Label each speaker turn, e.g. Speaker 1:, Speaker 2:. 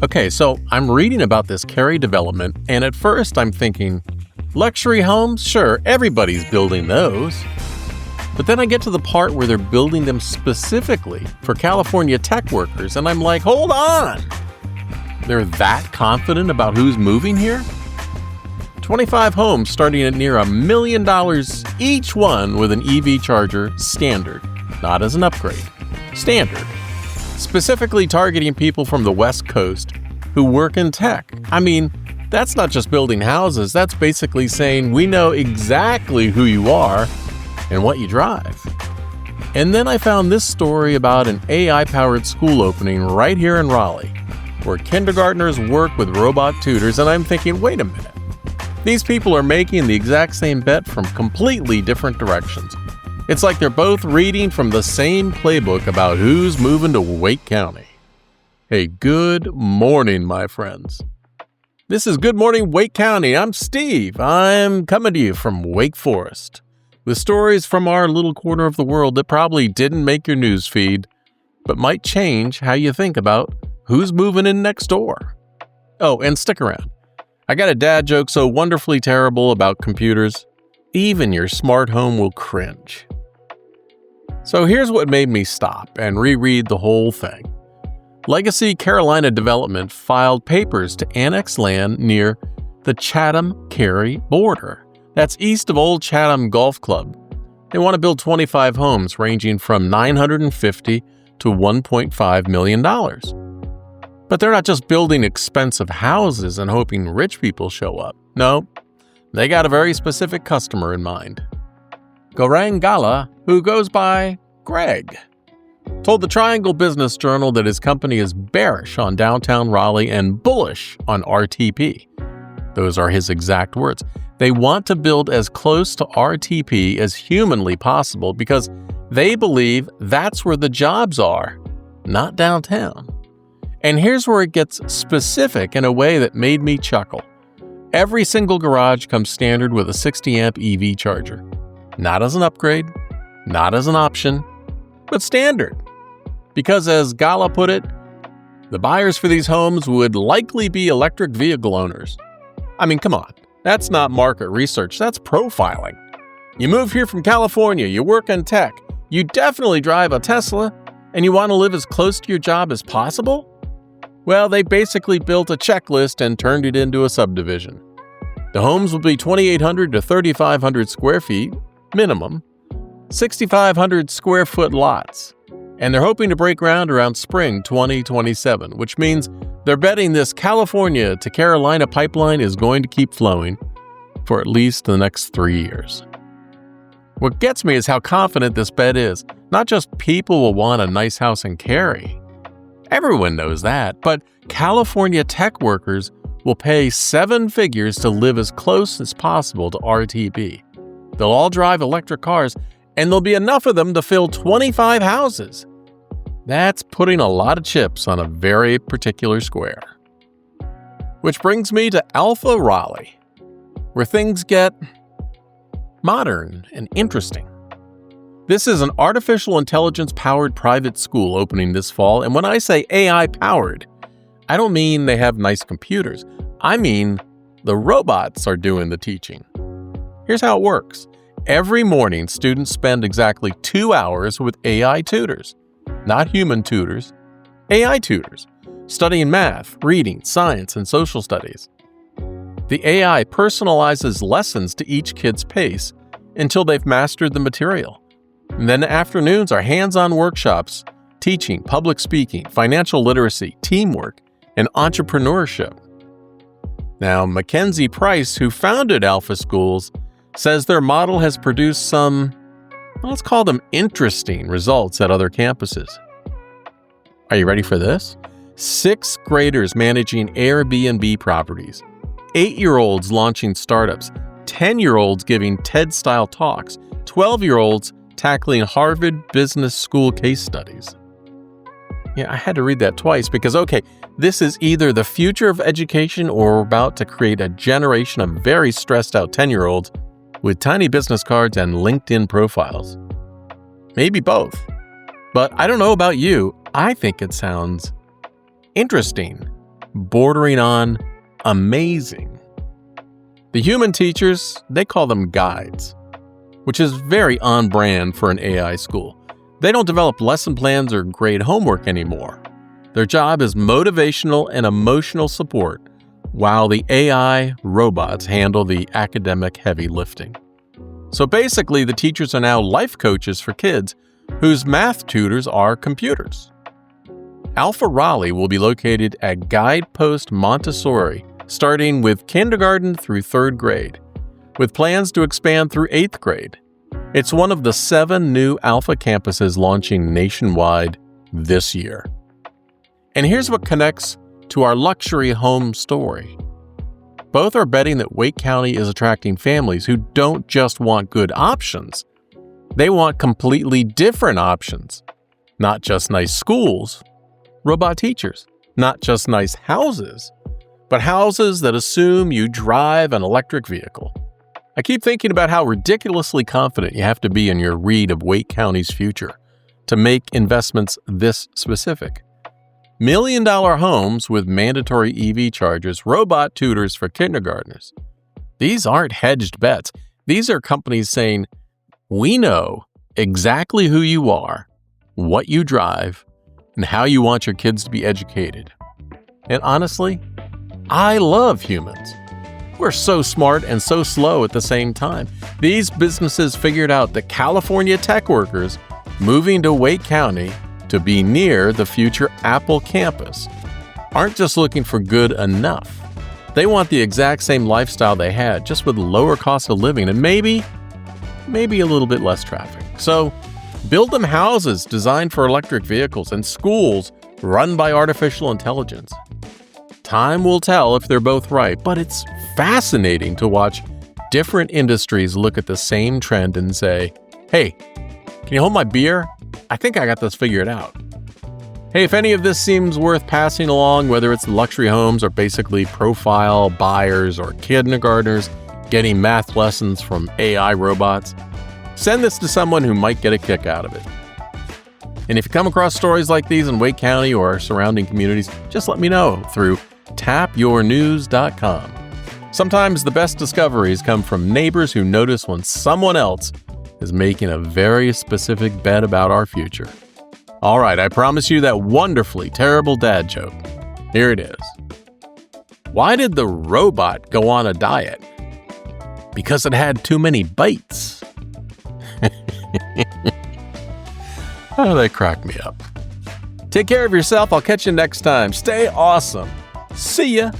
Speaker 1: Okay, so I'm reading about this Cary development, and at first I'm thinking, luxury homes? Sure, everybody's building those. But then I get to the part where they're building them specifically for California tech workers, and I'm like, hold on! They're that confident about who's moving here? 25 homes starting at near $1 million each one with an EV charger standard, not as an upgrade. Standard. Specifically targeting people from the West Coast who work in tech. I mean, that's not just building houses, that's basically saying we know exactly who you are and what you drive. And then I found this story about an AI-powered school opening right here in Raleigh, where kindergartners work with robot tutors, and I'm thinking, wait a minute. These people are making the exact same bet from completely different directions. It's like they're both reading from the same playbook about who's moving to Wake County. Hey, good morning, my friends. This is Good Morning Wake County. I'm Steve. I'm coming to you from Wake Forest with stories from our little corner of the world that probably didn't make your news feed, but might change how you think about who's moving in next door. Oh, and stick around. I got a dad joke so wonderfully terrible about computers, even your smart home will cringe. So here's what made me stop and reread the whole thing. Legacy Carolina Development filed papers to annex land near the Chatham-Cary border. That's east of Old Chatham Golf Club. They want to build 25 homes ranging from $950 to $1.5 million. But they're not just building expensive houses and hoping rich people show up. No, they got a very specific customer in mind. Guarang Gala, who goes by Greg, told the Triangle Business Journal that his company is bearish on downtown Raleigh and bullish on RTP. Those are his exact words. They want to build as close to RTP as humanly possible because they believe that's where the jobs are, not downtown. And here's where it gets specific in a way that made me chuckle. Every single garage comes standard with a 60-amp EV charger. Not as an upgrade, not as an option, but standard. Because as Gala put it, the buyers for these homes would likely be electric vehicle owners. I mean, come on, that's not market research, that's profiling. You move here from California, you work in tech, you definitely drive a Tesla, and you want to live as close to your job as possible? Well, they basically built a checklist and turned it into a subdivision. The homes will be 2,800 to 3,500 square feet, minimum, 6,500 square foot lots. And they're hoping to break ground around spring 2027, which means they're betting this California to Carolina pipeline is going to keep flowing for at least the next 3 years. What gets me is how confident this bet is. Not just people will want a nice house in Cary. Everyone knows that, but California tech workers will pay 7 figures to live as close as possible to RTP. They'll all drive electric cars, and there'll be enough of them to fill 25 houses. That's putting a lot of chips on a very particular square. Which brings me to Alpha Raleigh, where things get modern and interesting. This is an artificial intelligence-powered private school opening this fall, and when I say AI-powered, I don't mean they have nice computers. I mean the robots are doing the teaching. Here's how it works. Every morning, students spend exactly 2 hours with AI tutors, not human tutors, AI tutors, studying math, reading, science, and social studies. The AI personalizes lessons to each kid's pace until they've mastered the material. And then afternoons are hands-on workshops teaching public speaking, financial literacy, teamwork, and entrepreneurship. Now, Mackenzie Price, who founded Alpha Schools, says their model has produced some, let's call them interesting results at other campuses. Are you ready for this? 6th graders managing Airbnb properties, 8-year-olds launching startups, 10-year-olds giving TED-style talks, 12-year-olds tackling Harvard Business School case studies. Yeah, I had to read that twice because, okay, this is either the future of education or we're about to create a generation of very stressed out 10-year-olds with tiny business cards and LinkedIn profiles. Maybe both. But I don't know about you, I think it sounds interesting bordering on amazing. The human teachers, they call them guides, which is very on brand for an AI school. They don't develop lesson plans or grade homework anymore. Their job is motivational and emotional support, while the AI robots handle the academic heavy lifting. So basically, the teachers are now life coaches for kids whose math tutors are computers. Alpha Raleigh will be located at Guidepost Montessori, starting with kindergarten through 3rd grade, with plans to expand through 8th grade. It's one of the 7 new Alpha campuses launching nationwide this year. And here's what connects to our luxury home story. Both are betting that Wake County is attracting families who don't just want good options. They want completely different options. Not just nice schools, robot teachers. Not just nice houses, but houses that assume you drive an electric vehicle. I keep thinking about how ridiculously confident you have to be in your read of Wake County's future to make investments this specific. Million-dollar homes with mandatory EV chargers, robot tutors for kindergartners. These aren't hedged bets. These are companies saying, we know exactly who you are, what you drive, and how you want your kids to be educated. And honestly, I love humans. We're so smart and so slow at the same time. These businesses figured out that California tech workers moving to Wake County to be near the future Apple campus aren't just looking for good enough. They want the exact same lifestyle they had, just with lower cost of living and maybe a little bit less traffic. So build them houses designed for electric vehicles and schools run by artificial intelligence. Time will tell if they're both right, but it's fascinating to watch different industries look at the same trend and say, hey, can you hold my beer? I think I got this figured out. Hey, if any of this seems worth passing along, whether it's luxury homes or basically profile buyers or kindergartners getting math lessons from AI robots, send this to someone who might get a kick out of it. And if you come across stories like these in Wake County or our surrounding communities, just let me know through tapyournews.com. Sometimes the best discoveries come from neighbors who notice when someone else is making a very specific bet about our future. All right, I promise you that wonderfully terrible dad joke. Here it is. Why did the robot go on a diet? Because it had too many bites. Oh, they crack me up. Take care of yourself. I'll catch you next time. Stay awesome. See ya.